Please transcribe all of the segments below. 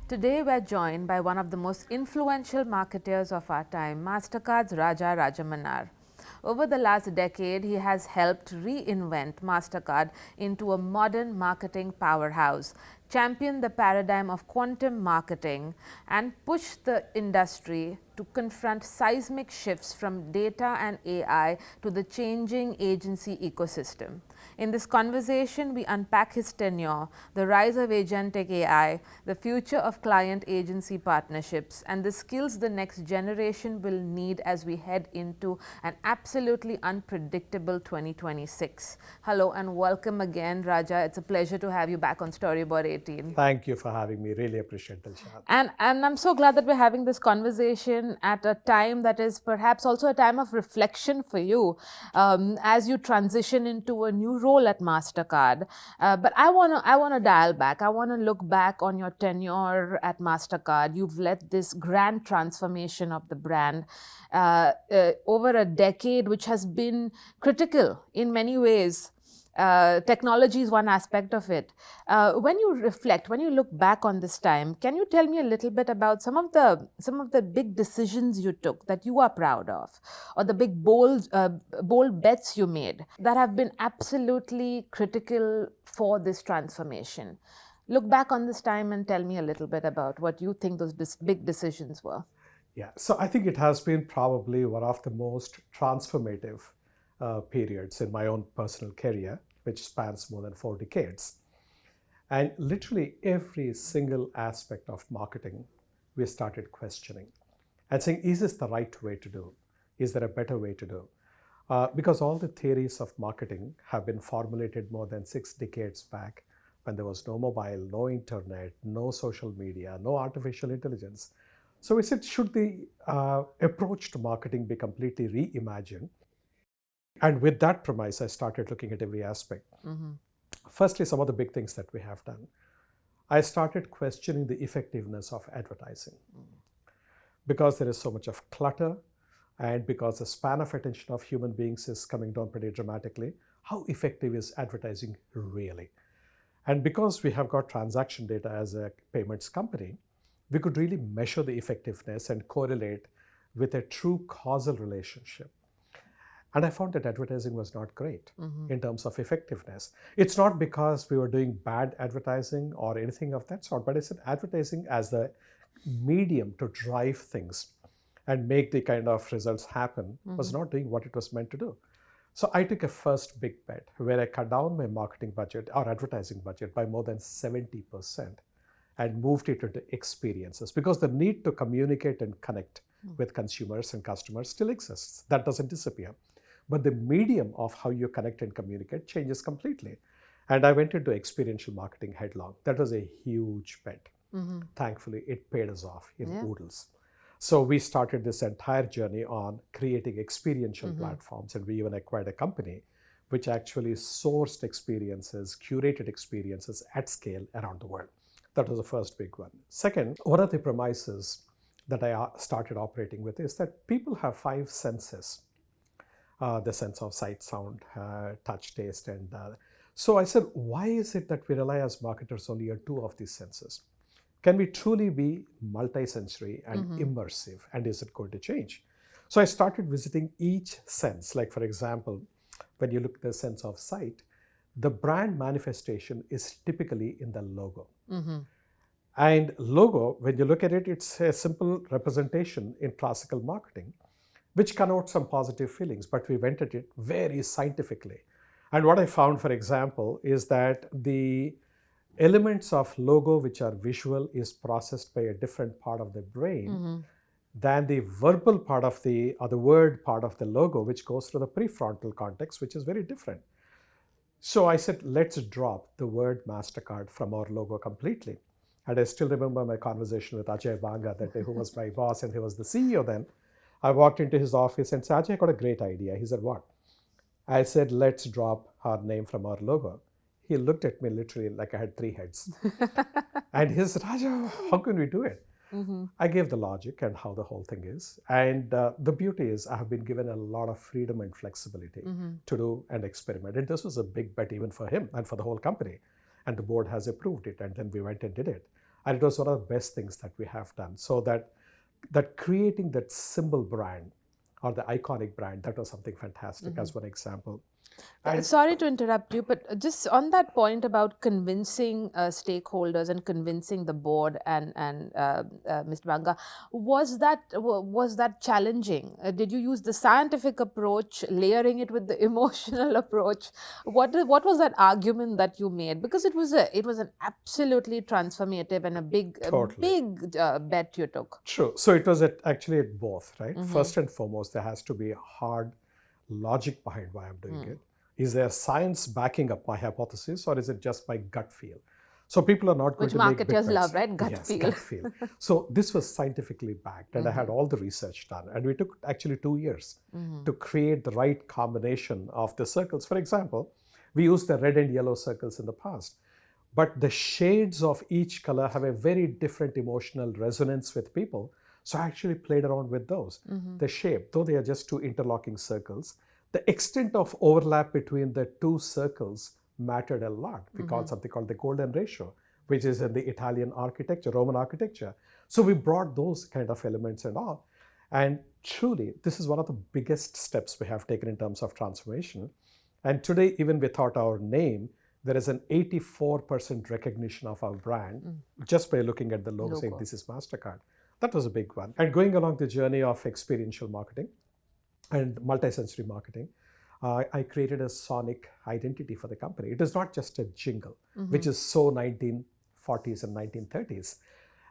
Today we're joined by one of the most influential marketers of our time, Mastercard's Rajamannar. Over the last decade, he has helped reinvent Mastercard into a modern marketing powerhouse, champion the paradigm of quantum marketing, and push the industry to confront seismic shifts from data and AI to the changing agency ecosystem. In this conversation, we unpack his tenure, the rise of agentic AI, the future of client-agency partnerships, and the skills the next generation will need as we head into an absolutely unpredictable 2026. Hello and welcome again, Raja. It's a pleasure to have you back on Storyboard 18. Thank you for having me. Really appreciate it, Dilshad. And I'm so glad that we're having this conversation at a time that is perhaps also a time of reflection for you as you transition into a new role at Mastercard. But I wanna dial back. I wanna look back on your tenure at Mastercard. You've led this grand transformation of the brand over a decade, which has been critical in many ways. Technology is one aspect of it. When you reflect, when you look back on this time, can you tell me a little bit about some of the big decisions you took that you are proud of, or the big bold bets you made that have been absolutely critical for this transformation? Look back on this time and tell me a little bit about what you think those big decisions were. Yeah, so I think it has been probably one of the most transformative periods in my own personal career, which spans more than 4 decades. And literally every single aspect of marketing, we started questioning and saying, is this the right way to do? Is there a better way to do? Because all the theories of marketing have been formulated more than 6 decades back when there was no mobile, no internet, no social media, no artificial intelligence. So we said, should the approach to marketing be completely reimagined? And with that premise, I started looking at every aspect. Firstly, some of the big things that we have done. I started questioning the effectiveness of advertising. Because there is so much of clutter, and because the span of attention of human beings is coming down pretty dramatically, how effective is advertising really? And because we have got transaction data as a payments company, we could really measure the effectiveness and correlate with a true causal relationship. And I found that advertising was not great in terms of effectiveness. It's not because we were doing bad advertising or anything of that sort, but I said advertising as the medium to drive things and make the kind of results happen was not doing what it was meant to do. So I took a first big bet where I cut down my marketing budget or advertising budget by more than 70% and moved it into experiences, because the need to communicate and connect with consumers and customers still exists. That doesn't disappear. But the medium of how you connect and communicate changes completely. And I went into experiential marketing headlong. That was a huge bet. Thankfully, it paid us off in oodles. So we started this entire journey on creating experiential platforms, and we even acquired a company which actually sourced experiences, curated experiences at scale around the world. That was the first big one. Second, one of the premises that I started operating with is that people have 5 senses. The sense of sight, sound, touch, taste, and so I said, why is it that we rely as marketers only on 2 of these senses? Can we truly be multisensory and immersive, and is it going to change? So I started visiting each sense. Like, for example, when you look at the sense of sight, the brand manifestation is typically in the logo. And logo, when you look at it, it's a simple representation in classical marketing, which connotes some positive feelings, but we went at it very scientifically. And what I found, for example, is that the elements of logo which are visual is processed by a different part of the brain than the verbal part of or the word part of the logo, which goes through the prefrontal cortex, which is very different. So I said, let's drop the word Mastercard from our logo completely. And I still remember my conversation with Ajay Banga that day, who was my boss, and he was the CEO then. I walked into his office and said, Ajay, I got a great idea. He said, what? I said, let's drop our name from our logo. He looked at me literally like I had 3 heads. And he said, Raja, how can we do it? I gave the logic and how the whole thing is. And the beauty is I have been given a lot of freedom and flexibility to do and experiment. And this was a big bet even for him and for the whole company. And the board has approved it. And then we went and did it. And it was one of the best things that we have done. So that creating that symbol brand or the iconic brand, that was something fantastic as one example. And Sorry to interrupt you, but just on that point about convincing stakeholders and convincing the board and Mr. Banga, was that challenging? Did you use the scientific approach, layering it with the emotional approach? What was that argument that you made? Because it was an absolutely transformative and a totally. big bet you took. True. So it was actually at both, right? First and foremost, there has to be a hard logic behind why I'm doing it. Is there science backing up my hypothesis, or is it just my gut feel? So people are not going Which to make big marketers bets. love, right? Gut Yes, feel. gut feel. So this was scientifically backed, and I had all the research done. And we took actually 2 years to create the right combination of the circles. For example, we used the red and yellow circles in the past, but the shades of each color have a very different emotional resonance with people. So I actually played around with those. The shape, though they are just two interlocking circles, the extent of overlap between the two circles mattered a lot. We called something called the golden ratio, which is in the Italian architecture, Roman architecture. So we brought those kind of elements and all. And truly, this is one of the biggest steps we have taken in terms of transformation. And today, even without our name, there is an 84% recognition of our brand just by looking at the logo saying this is Mastercard. That was a big one. And going along the journey of experiential marketing and multisensory marketing, I created a sonic identity for the company. It is not just a jingle, which is so 1940s and 1930s,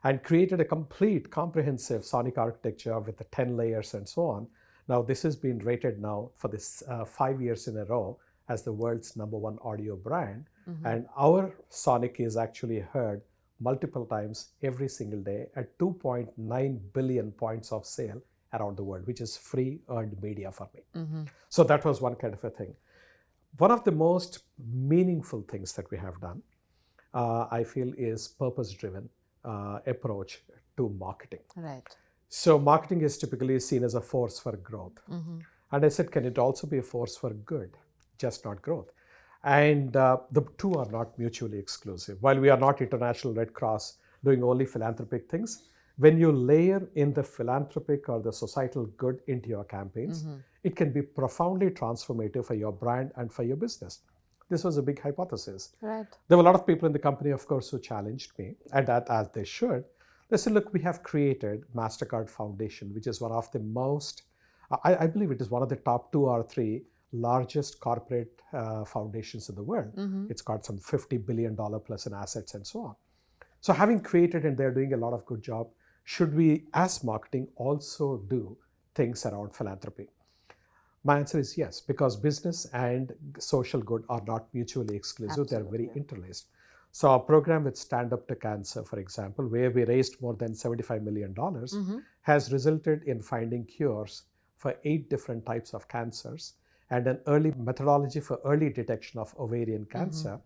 and created a complete comprehensive sonic architecture with the 10 layers and so on. Now, this has been rated now for this 5 years in a row as the world's #1 audio brand. And our sonic is actually heard multiple times every single day at 2.9 billion points of sale around the world, which is free earned media for me. So that was one kind of a thing. One of the most meaningful things that we have done, I feel, is purpose-driven approach to marketing. Right. So marketing is typically seen as a force for growth. And I said, can it also be a force for good, just not growth? And the two are not mutually exclusive. While we are not International Red Cross doing only philanthropic things, when you layer in the philanthropic or the societal good into your campaigns, it can be profoundly transformative for your brand and for your business. This was a big hypothesis. Right. There were a lot of people in the company, of course, who challenged me, and as they should. They said, look, we have created Mastercard Foundation, which is one of the most, I believe it is one of the top 2 or 3 largest corporate foundations in the world. It's got some $50 billion plus in assets and so on. So having created, and they're doing a lot of good job, should we, as marketing, also do things around philanthropy? My answer is yes, because business and social good are not mutually exclusive. They're very interlaced. So our program with Stand Up to Cancer, for example, where we raised more than $75 million, has resulted in finding cures for 8 different types of cancers and an early methodology for early detection of ovarian cancer.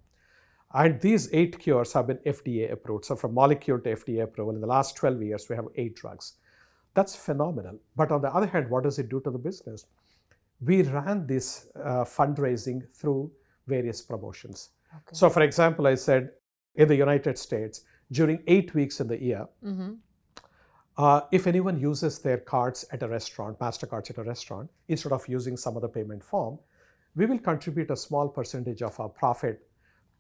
And these 8 cures have been FDA approved. So from molecule to FDA approval, in the last 12 years, we have 8 drugs. That's phenomenal. But on the other hand, what does it do to the business? We ran this fundraising through various promotions. Okay. So for example, I said in the United States, during 8 weeks in the year, if anyone uses their cards at a restaurant, MasterCards at a restaurant, instead of using some other payment form, we will contribute a small percentage of our profit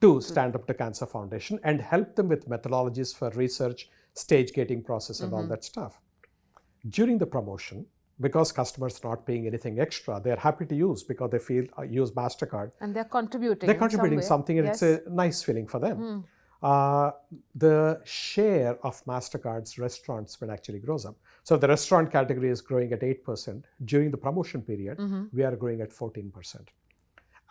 to Stand Up to Cancer Foundation and help them with methodologies for research, stage gating process, and all that stuff. During the promotion, because customers are not paying anything extra, they're happy to use because they feel use Mastercard. And they're contributing. They're contributing something, and yes. It's a nice feeling for them. The share of Mastercard's restaurants will actually grows up. So the restaurant category is growing at 8%. During the promotion period, we are growing at 14%.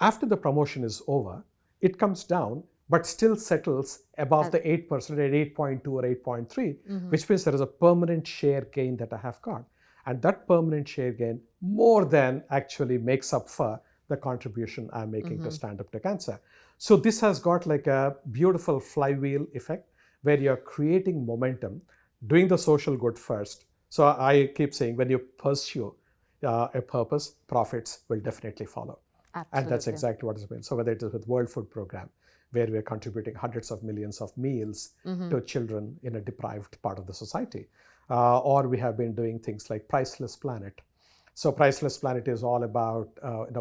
After the promotion is over, it comes down, but still settles above the 8% at 8.2 or 8.3, which means there is a permanent share gain that I have got. And that permanent share gain more than actually makes up for the contribution I'm making to Stand Up to Cancer. So this has got like a beautiful flywheel effect where you're creating momentum, doing the social good first. So I keep saying when you pursue a purpose, profits will definitely follow. And that's Absolutely. exactly what has been. So whether it is with World Food Program, where we're contributing hundreds of millions of meals to children in a deprived part of the society, or we have been doing things like Priceless Planet. So Priceless Planet is all about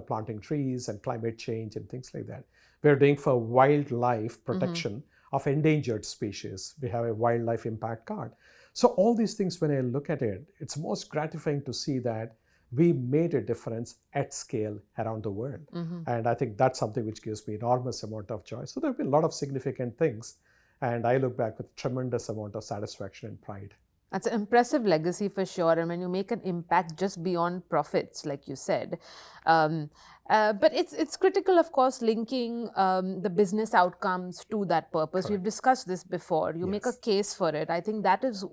planting trees and climate change and things like that. We're doing for wildlife protection of endangered species. We have a wildlife impact card. So all these things, when I look at it, it's most gratifying to see that we made a difference at scale around the world. And I think that's something which gives me enormous amount of joy. So there have been a lot of significant things, and I look back with tremendous amount of satisfaction and pride. That's an impressive legacy for sure. And when you make an impact just beyond profits, like you said, but it's critical, of course, linking the business outcomes to that purpose. Correct. We've discussed this before. You make a Yes. case for it. I think that is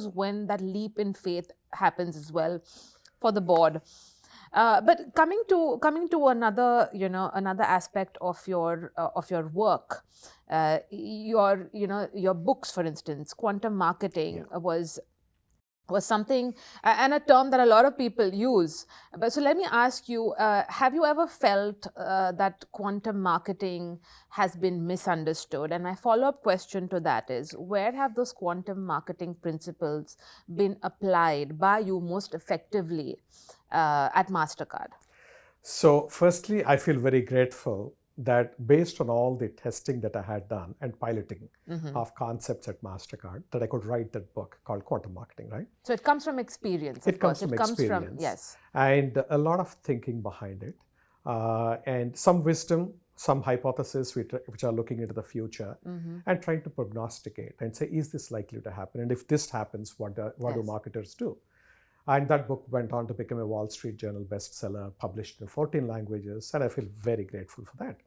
when that leap in faith happens as well for the board. But coming to another another aspect of your work, your books, for instance, quantum marketing was something and a term that a lot of people use. But so let me ask you, have you ever felt that quantum marketing has been misunderstood? And my follow-up question to that is, where have those quantum marketing principles been applied by you most effectively at Mastercard? So firstly, I feel very grateful that based on all the testing that I had done and piloting of concepts at Mastercard, that I could write that book called Quantum Marketing, right? So it comes from experience, of It comes course. from It comes from, experience. yes. And a lot of thinking behind it, and some wisdom, some hypotheses which are looking into the future and trying to prognosticate and say, is this likely to happen? And if this happens, what do marketers do? And that book went on to become a Wall Street Journal bestseller, published in 14 languages, and I feel very grateful for that.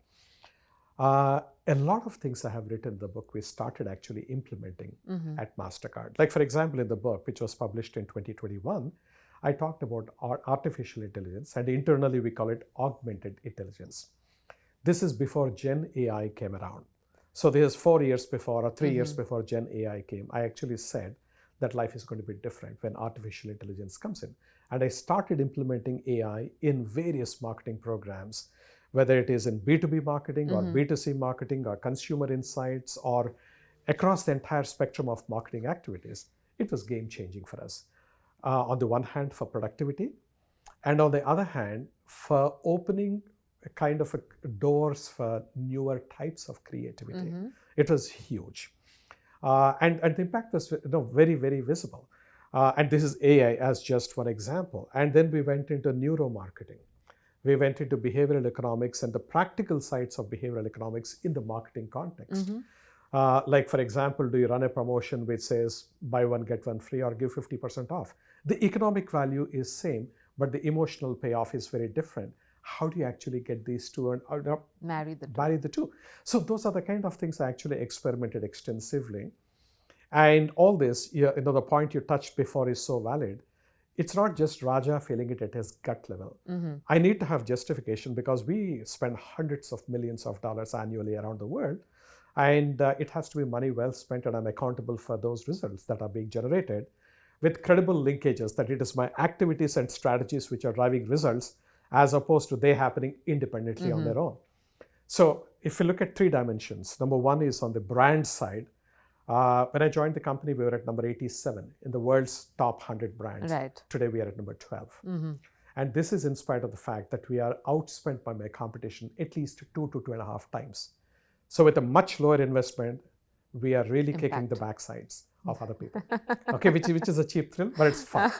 A lot of things I have written in the book, we started actually implementing at Mastercard. Like, for example, in the book, which was published in 2021, I talked about artificial intelligence, and internally we call it augmented intelligence. This is before Gen AI came around. So this is 4 years before or 3 years before Gen AI came. I actually said that life is going to be different when artificial intelligence comes in. And I started implementing AI in various marketing programs, whether it is in B2B marketing or B2C marketing or consumer insights or across the entire spectrum of marketing activities. It was game-changing for us. On the one hand, for productivity, and on the other hand, for opening a kind of doors for newer types of creativity. It was huge. And the impact was very, very visible. And this is AI as just one example. And then we went into neuromarketing. We went into behavioral economics and the practical sides of behavioral economics in the marketing context. Like, for example, do you run a promotion which says buy one, get one free, or give 50% off? The economic value is same, but the emotional payoff is very different. How do you actually get these two and marry the two? So those are the kind of things I actually experimented extensively. And all this, the point you touched before is so valid. It's not just Raja feeling it at his gut level. I need to have justification because we spend hundreds of millions of dollars annually around the world. And it has to be money well spent, and I'm accountable for those results that are being generated with credible linkages that it is my activities and strategies which are driving results as opposed to they happening independently on their own. So if you look at 3 dimensions, number one is on the brand side. When I joined the company, we were at number 87 in the world's top 100 brands. Right. Today, we are at number 12. And this is in spite of the fact that we are outspent by my competition at least 2 to 2.5 times. So with a much lower investment, we are really kicking the backsides of other people. Okay, which is a cheap thrill, but it's fun.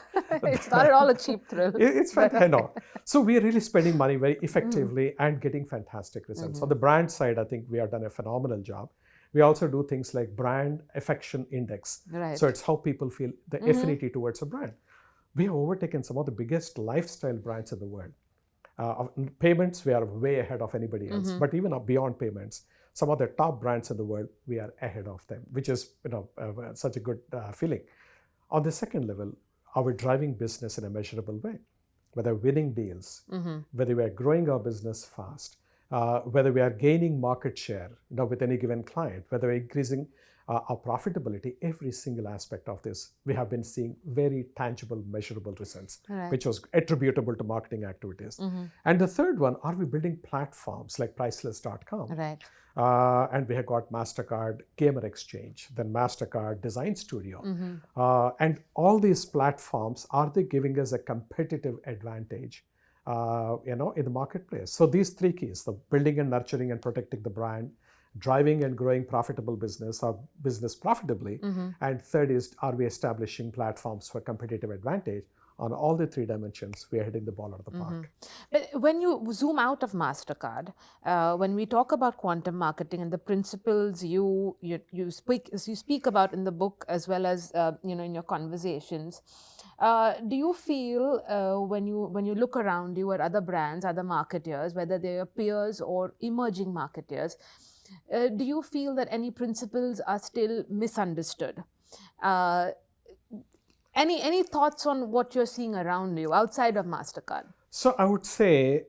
It's not at all a cheap thrill. It's fun, I know. So we are really spending money very effectively and getting fantastic results. On the brand side, I think we have done a phenomenal job. We also do things like brand affection index. Right. So it's how people feel the affinity towards a brand. We have overtaken some of the biggest lifestyle brands in the world. Payments, we are way ahead of anybody else. But even beyond payments, some of the top brands in the world, we are ahead of them, which is such a good feeling. On the second level, are we driving business in a measurable way? Whether winning deals, whether we are growing our business fast, whether we are gaining market share with any given client, whether we're increasing our profitability, every single aspect of this, we have been seeing very tangible, measurable results, Right. which was attributable to marketing activities. And the third one, are we building platforms like priceless.com? Right. And we have got Mastercard Gamer Exchange, then Mastercard Design Studio. And all these platforms, are they giving us a competitive advantage in the marketplace? So these three keys, the building and nurturing and protecting the brand, driving and growing profitable business or business profitably, and third is, are we establishing platforms for competitive advantage? On all the three dimensions, we are hitting the ball out of the park. But when you zoom out of Mastercard, when we talk about quantum marketing and the principles you speak about in the book as well as in your conversations, do you feel when you look around you at other brands, other marketers, whether they are peers or emerging marketers, do you feel that any principles are still misunderstood? Any thoughts on what you're seeing around you outside of Mastercard? So I would say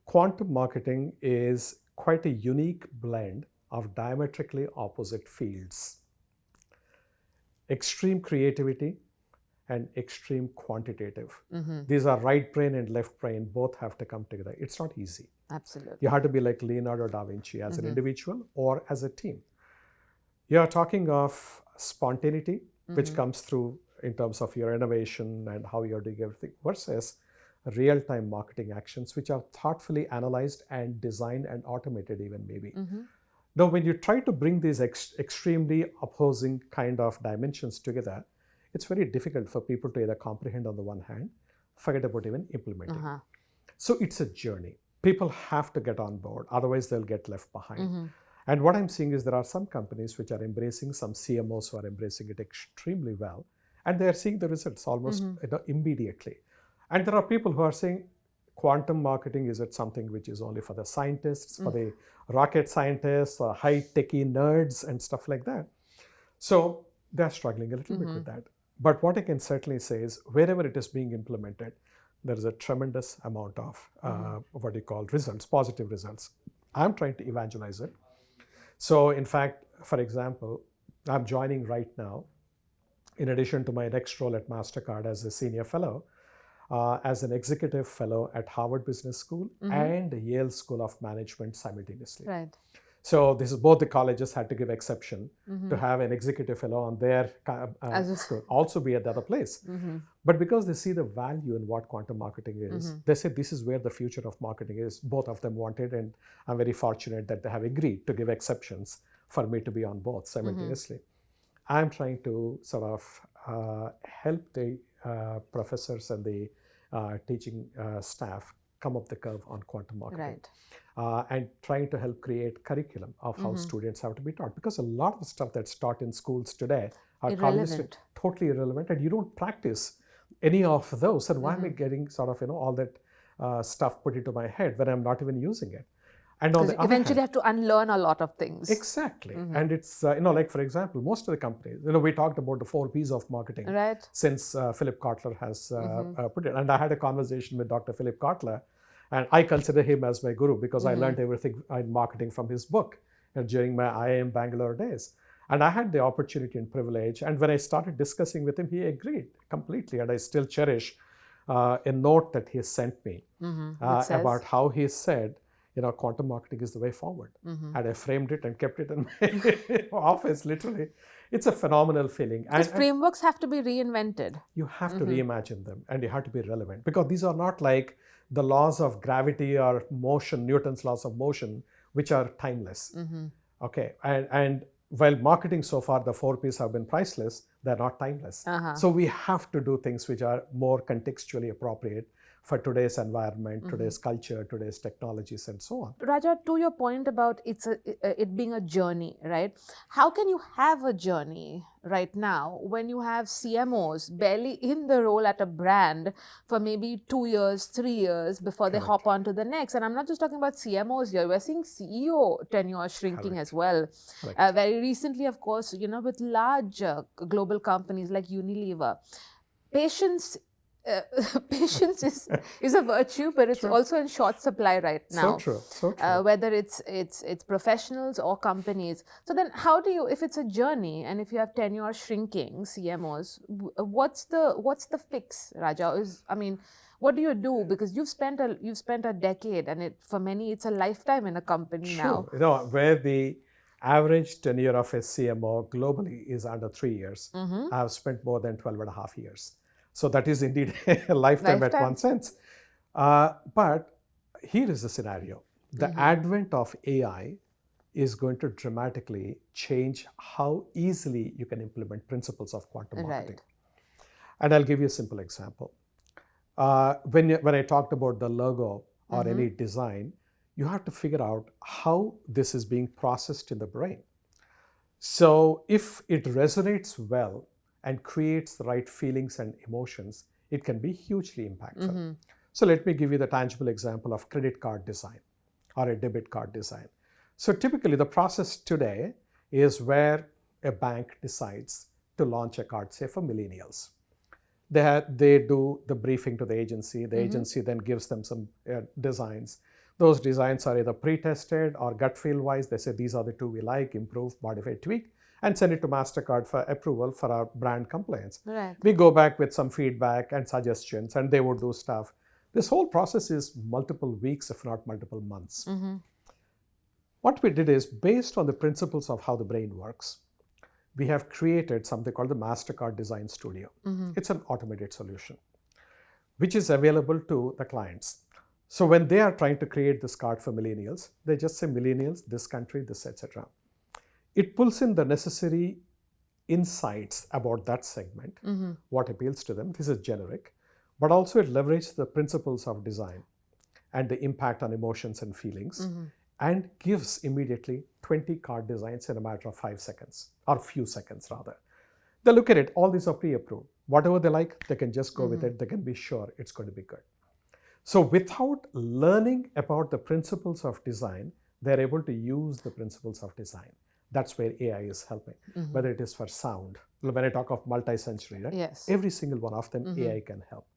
quantum marketing is quite a unique blend of diametrically opposite fields. Extreme creativity and extreme quantitative. These are right brain and left brain, both have to come together. It's not easy. Absolutely. You have to be like Leonardo da Vinci as an individual or as a team. You're talking of spontaneity, which comes through in terms of your innovation and how you're doing everything, versus real-time marketing actions, which are thoughtfully analyzed and designed and automated even maybe. Now, when you try to bring these extremely opposing kind of dimensions together, it's very difficult for people to either comprehend on the one hand, forget about even implementing. So it's a journey. People have to get on board, otherwise they'll get left behind. And what I'm seeing is there are some companies which are embracing, some CMOs who are embracing it extremely well, and they are seeing the results almost immediately. And there are people who are saying, quantum marketing, is it something which is only for the scientists, for the rocket scientists, or high-techy nerds and stuff like that? So they're struggling a little bit with that. But what I can certainly say is, wherever it is being implemented, there is a tremendous amount of what you call results, positive results. I'm trying to evangelize it. So in fact, for example, I'm joining right now, in addition to my next role at Mastercard as a senior fellow, as an executive fellow at Harvard Business School and Yale School of Management simultaneously. Right. So this is both the colleges had to give exception to have an executive fellow on their school, also be at the other place. But because they see the value in what quantum marketing is, they say this is where the future of marketing is. Both of them wanted, and I'm very fortunate that they have agreed to give exceptions for me to be on both simultaneously. I'm trying to sort of help the professors and the teaching staff come up the curve on quantum marketing. Right. And trying to help create curriculum of how students have to be taught. Because a lot of the stuff that's taught in schools today are totally irrelevant, and you don't practice any of those. And why am I getting sort of all that stuff put into my head when I'm not even using it? And on the other eventually hand, have to unlearn a lot of things. Exactly. And it's, like for example, most of the companies, we talked about the 4 Ps of marketing since Philip Kotler has put it. And I had a conversation with Dr. Philip Kotler, and I consider him as my guru because I learned everything in marketing from his book during my IIM Bangalore days. And I had the opportunity and privilege. And when I started discussing with him, he agreed completely. And I still cherish a note that he sent me about how he said, quantum marketing is the way forward. And I framed it and kept it in my office, literally. It's a phenomenal feeling. Because frameworks have to be reinvented. You have to reimagine them, and you have to be relevant, because these are not like the laws of gravity or motion, Newton's laws of motion, which are timeless. Okay, and while marketing so far, the 4 Ps have been priceless, they're not timeless. So we have to do things which are more contextually appropriate for today's environment, today's culture, today's technologies, and so on. Raja, to your point about it being a journey, right? How can you have a journey right now when you have CMOs barely in the role at a brand for maybe 2 years, 3 years before they hop on to the next? And I'm not just talking about CMOs here. We're seeing CEO tenure shrinking as well. Very recently, of course, with large global companies like Unilever. Patience patience is a virtue, but it's True. also in short supply right now. So true, so true. Whether it's professionals or companies. So then, how do you, if it's a journey and if you have tenure shrinking CMOs, what's the fix, Raja? What do you do? Because you've spent a decade, and for many it's a lifetime in a company now. Sure. Where the average tenure of a CMO globally is under 3 years, I have spent more than 12 and a half years. So that is indeed a lifetime at one sense. But here is the scenario. The advent of AI is going to dramatically change how easily you can implement principles of quantum marketing. And I'll give you a simple example. When I talked about the logo or any design, you have to figure out how this is being processed in the brain. So if it resonates well and creates the right feelings and emotions, it can be hugely impactful. So let me give you the tangible example of credit card design or a debit card design. So typically the process today is where a bank decides to launch a card, say for millennials. They do the briefing to the agency. The agency then gives them some designs. Those designs are either pre-tested or gut feel wise. They say these are the two we like, improve, modify, tweak, and send it to Mastercard for approval for our brand compliance. Right. We go back with some feedback and suggestions, and they would do stuff. This whole process is multiple weeks, if not multiple months. What we did is, based on the principles of how the brain works, we have created something called the Mastercard Design Studio. It's an automated solution, which is available to the clients. So when they are trying to create this card for millennials, they just say millennials, this country, this, etc. It pulls in the necessary insights about that segment, what appeals to them. This is generic, but also it leverages the principles of design and the impact on emotions and feelings, and gives immediately 20 card designs in a matter of 5 seconds, or few seconds rather. They look at it, all these are pre-approved. Whatever they like, they can just go with it. They can be sure it's going to be good. So without learning about the principles of design, they're able to use the principles of design. That's where AI is helping, whether it is for sound. When I talk of multi-sensory, right? Yes. Every single one of them, AI can help.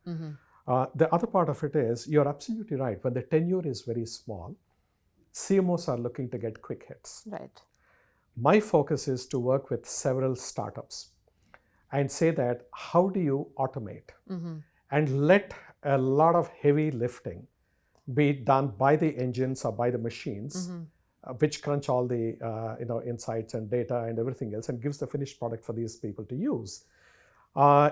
The other part of it is, you're absolutely right. When the tenure is very small, CMOs are looking to get quick hits. Right. My focus is to work with several startups and say that, how do you automate and let a lot of heavy lifting be done by the engines or by the machines, which crunch all the insights and data and everything else, and gives the finished product for these people to use.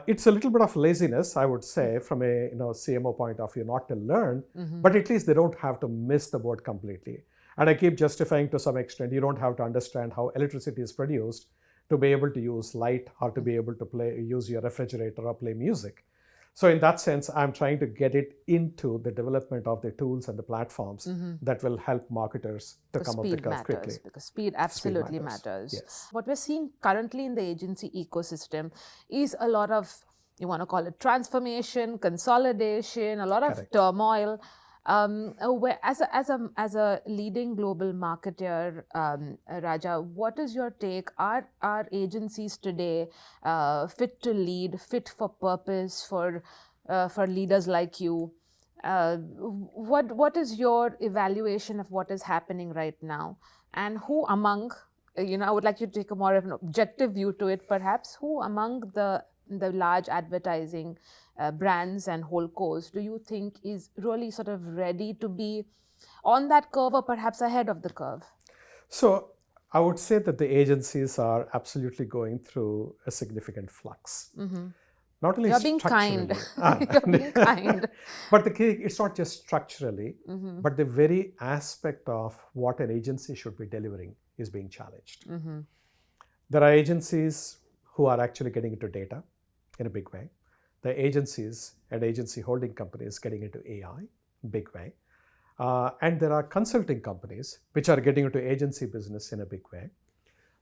It's a little bit of laziness, I would say, from a CMO point of view, not to learn, but at least they don't have to miss the boat completely. And I keep justifying to some extent, you don't have to understand how electricity is produced to be able to use light or to be able to use your refrigerator or play music. So in that sense, I'm trying to get it into the development of the tools and the platforms that will help marketers to come up the curve quickly. Because speed absolutely matters. Yes. What we're seeing currently in the agency ecosystem is a lot of, you want to call it transformation, consolidation, a lot of turmoil. Where as a leading global marketer, Raja, what is your take? Are agencies today fit to lead, fit for purpose for leaders like you? What is your evaluation of what is happening right now, and who among, I would like you to take a more of an objective view to it, perhaps. Who among the large advertising brands and holdcos do you think is really sort of ready to be on that curve, or perhaps ahead of the curve? So I would say that the agencies are absolutely going through a significant flux. Not only You're being kind. You're being kind. But it's not just structurally, but the very aspect of what an agency should be delivering is being challenged. There are agencies who are actually getting into data in a big way. The agencies and agency holding companies getting into AI, big way. And there are consulting companies which are getting into agency business in a big way.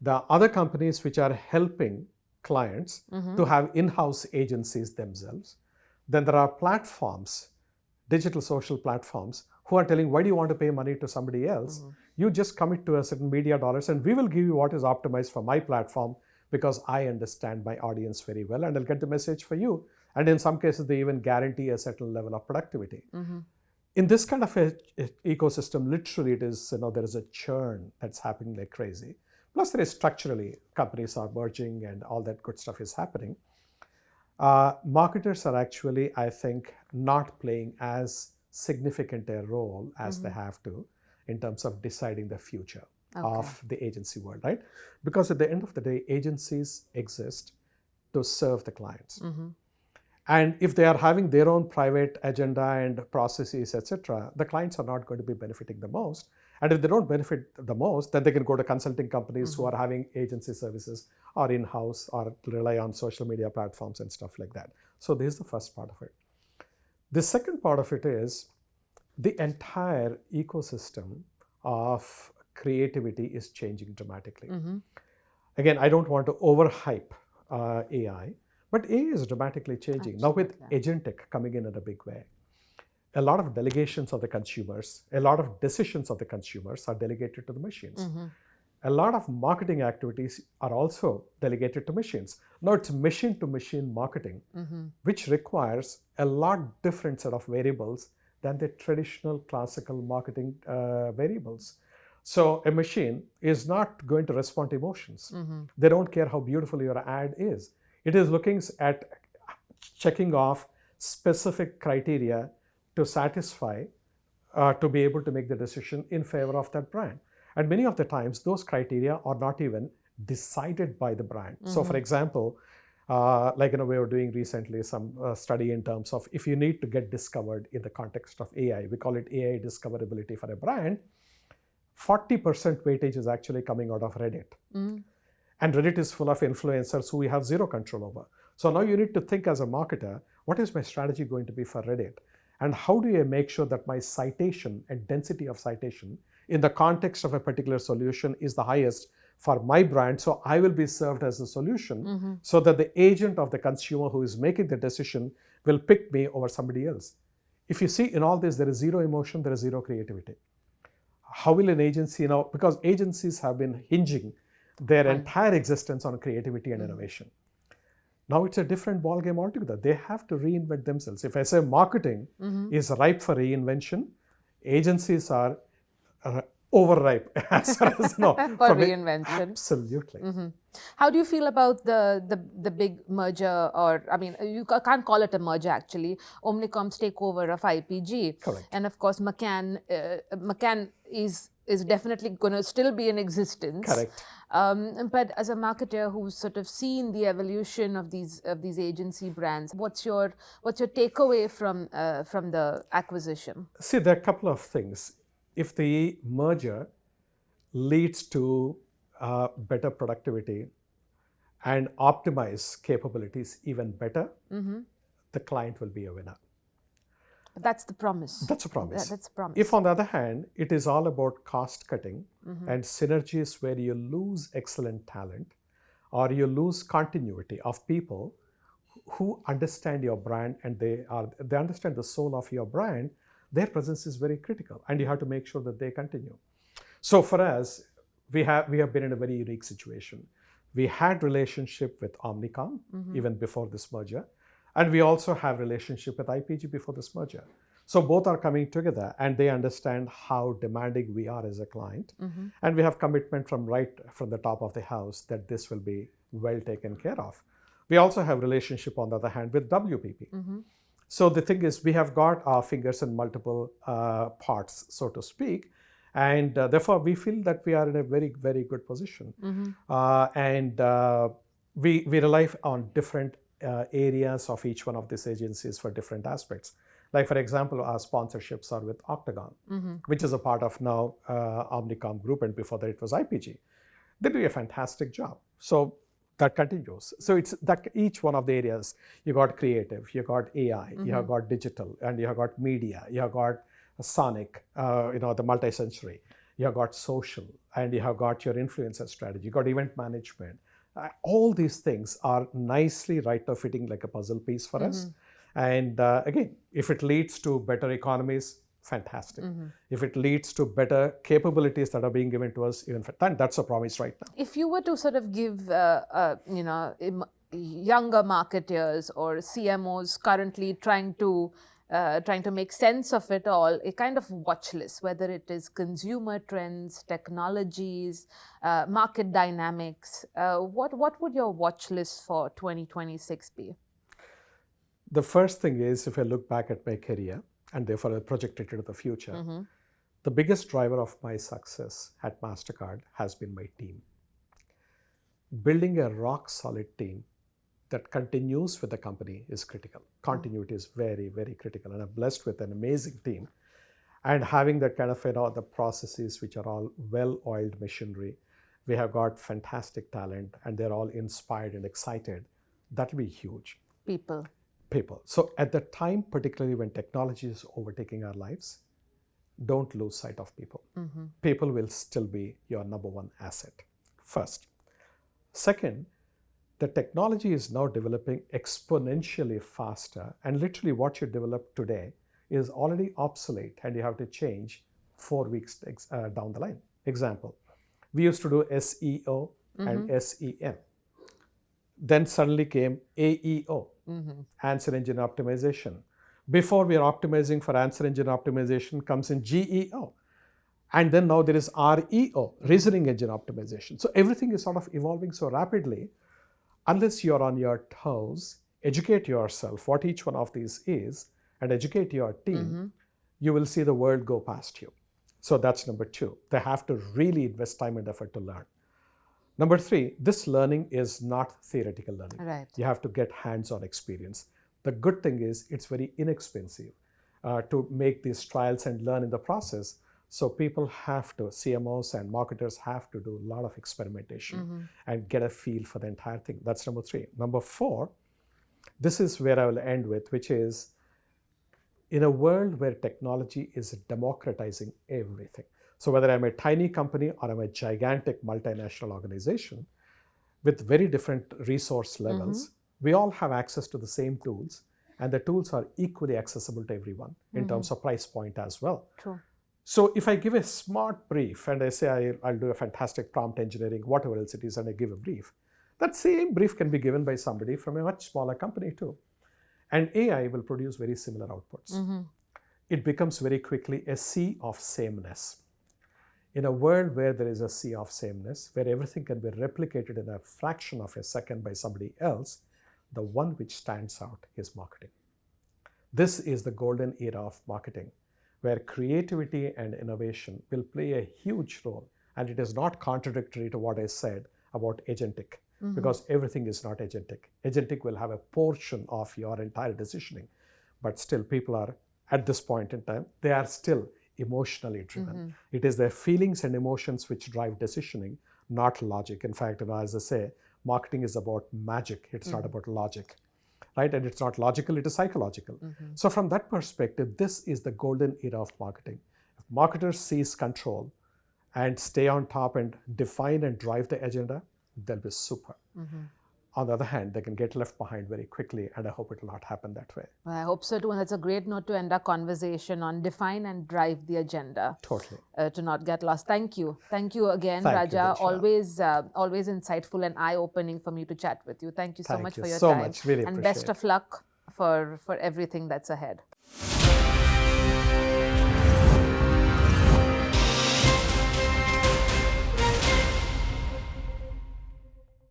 The other companies which are helping clients to have in-house agencies themselves. Then there are platforms, digital social platforms, who are telling, why do you want to pay money to somebody else? You just commit to a certain media dollars and we will give you what is optimized for my platform, because I understand my audience very well and I'll get the message for you. And in some cases, they even guarantee a certain level of productivity. In this kind of a ecosystem, literally it is, there is a churn that's happening like crazy. Plus there is structurally, companies are merging and all that good stuff is happening. Marketers are actually, I think, not playing as significant a role as they have to in terms of deciding the future of the agency world, right? Because at the end of the day, agencies exist to serve the clients. And if they are having their own private agenda and processes, etc., the clients are not going to be benefiting the most. And if they don't benefit the most, then they can go to consulting companies who are having agency services or in-house or rely on social media platforms and stuff like that. So this is the first part of it. The second part of it is the entire ecosystem of creativity is changing dramatically. Again, I don't want to overhype AI, but AI is dramatically changing. Now with agentic coming in a big way, a lot of delegations of the consumers, a lot of decisions of the consumers are delegated to the machines. A lot of marketing activities are also delegated to machines. Now it's machine-to-machine marketing, which requires a lot different set of variables than the traditional classical marketing variables. So a machine is not going to respond to emotions. They don't care how beautiful your ad is. It is looking at checking off specific criteria to satisfy, to be able to make the decision in favor of that brand. And many of the times, those criteria are not even decided by the brand. So for example, we were doing recently some study in terms of if you need to get discovered in the context of AI, we call it AI discoverability for a brand, 40% weightage is actually coming out of Reddit. And Reddit is full of influencers who we have zero control over. So now you need to think as a marketer, what is my strategy going to be for Reddit? And how do I make sure that my citation and density of citation in the context of a particular solution is the highest for my brand, so I will be served as a solution so that the agent of the consumer who is making the decision will pick me over somebody else. If you see in all this, there is zero emotion, there is zero creativity. How will an agency now, because agencies have been hinging their entire existence on creativity and innovation. Now it's a different ballgame altogether. They have to reinvent themselves. If I say marketing is ripe for reinvention, agencies are overripe as far as for reinvention. Absolutely. How do you feel about the big merger, or I mean, you can't call it a merger actually, Omnicom's takeover of IPG. Correct. And of course, McCann is definitely going to still be in existence. Correct. But as a marketer who's sort of seen the evolution of these agency brands, what's your takeaway from the acquisition? See, there are a couple of things. If the merger leads to better productivity and optimize capabilities even better, the client will be a winner. That's the promise. That's a promise. That's a promise. If on the other hand, it is all about cost cutting and synergies where you lose excellent talent or you lose continuity of people who understand your brand and they understand the soul of your brand, their presence is very critical and you have to make sure that they continue. So for us, we have been in a very unique situation. We had relationship with Omnicom even before this merger. And we also have relationship with IPG before this merger. So both are coming together and they understand how demanding we are as a client. And we have commitment from the top of the house that this will be well taken care of. We also have relationship on the other hand with WPP. So the thing is we have got our fingers in multiple parts, so to speak. And therefore we feel that we are in a very, very good position. We rely on different areas of each one of these agencies for different aspects. Like for example, our sponsorships are with Octagon, which is a part of now Omnicom Group, and before that it was IPG. They do a fantastic job. So that continues. So it's that each one of the areas, you got creative, you got AI, you have got digital, and you have got media, you have got sonic, the multi-sensory, you have got social, and you have got your influencer strategy, you got event management. All these things are nicely right now fitting like a puzzle piece for us. And again, if it leads to better economies, fantastic. If it leads to better capabilities that are being given to us, even that's a promise right now. If you were to sort of give, younger marketeers or CMOs currently trying to make sense of it all, a kind of watch list, whether it is consumer trends, technologies, market dynamics. What would your watch list for 2026 be? The first thing is, if I look back at my career and therefore I project it into the future, the biggest driver of my success at Mastercard has been my team. Building a rock solid team that continues with the company is critical. Continuity is very, very critical. And I'm blessed with an amazing team. And having that kind of, the processes which are all well-oiled machinery, we have got fantastic talent and they're all inspired and excited. That will be huge. People. So at the time, particularly when technology is overtaking our lives, don't lose sight of people. People will still be your number one asset, first. Second, the technology is now developing exponentially faster, and literally what you develop today is already obsolete and you have to change 4 weeks down the line. Example, we used to do SEO and SEM. Then suddenly came AEO, answer engine optimization. Before we are optimizing for answer engine optimization comes in GEO. And then now there is REO, reasoning engine optimization. So everything is sort of evolving so rapidly. Unless you're on your toes, educate yourself what each one of these is, and educate your team, you will see the world go past you. So that's number 2. They have to really invest time and effort to learn. Number 3, this learning is not theoretical learning. Right. You have to get hands-on experience. The good thing is it's very inexpensive to make these trials and learn in the process. So people have to, CMOs and marketers have to do a lot of experimentation and get a feel for the entire thing. That's number 3. Number 4, this is where I will end with, which is in a world where technology is democratizing everything. So whether I'm a tiny company or I'm a gigantic multinational organization with very different resource levels, we all have access to the same tools, and the tools are equally accessible to everyone in terms of price point as well. True. So if I give a smart brief and I say I'll do a fantastic prompt engineering, whatever else it is, and I give a brief, that same brief can be given by somebody from a much smaller company too. And AI will produce very similar outputs. It becomes very quickly a sea of sameness. In a world where there is a sea of sameness, where everything can be replicated in a fraction of a second by somebody else, the one which stands out is marketing. This is the golden era of marketing, where creativity and innovation will play a huge role. And it is not contradictory to what I said about agentic, because everything is not agentic. Agentic will have a portion of your entire decisioning, but still people are, at this point in time, they are still emotionally driven. It is their feelings and emotions which drive decisioning, not logic. In fact, as I say, marketing is about magic. It's not about logic. Right? And it's not logical, it is psychological. So from that perspective, this is the golden era of marketing. If marketers seize control and stay on top and define and drive the agenda, they'll be super. On the other hand, they can get left behind very quickly, and I hope it will not happen that way. Well, I hope so too, and that's a great note to end our conversation on: define and drive the agenda. Totally. To not get lost. Thank you again, Thank you, Raja. Diksha. Always insightful and eye-opening for me to chat with you. Thank you so Thank much you for your so time. much. Really and appreciate best it. of luck for everything that's ahead.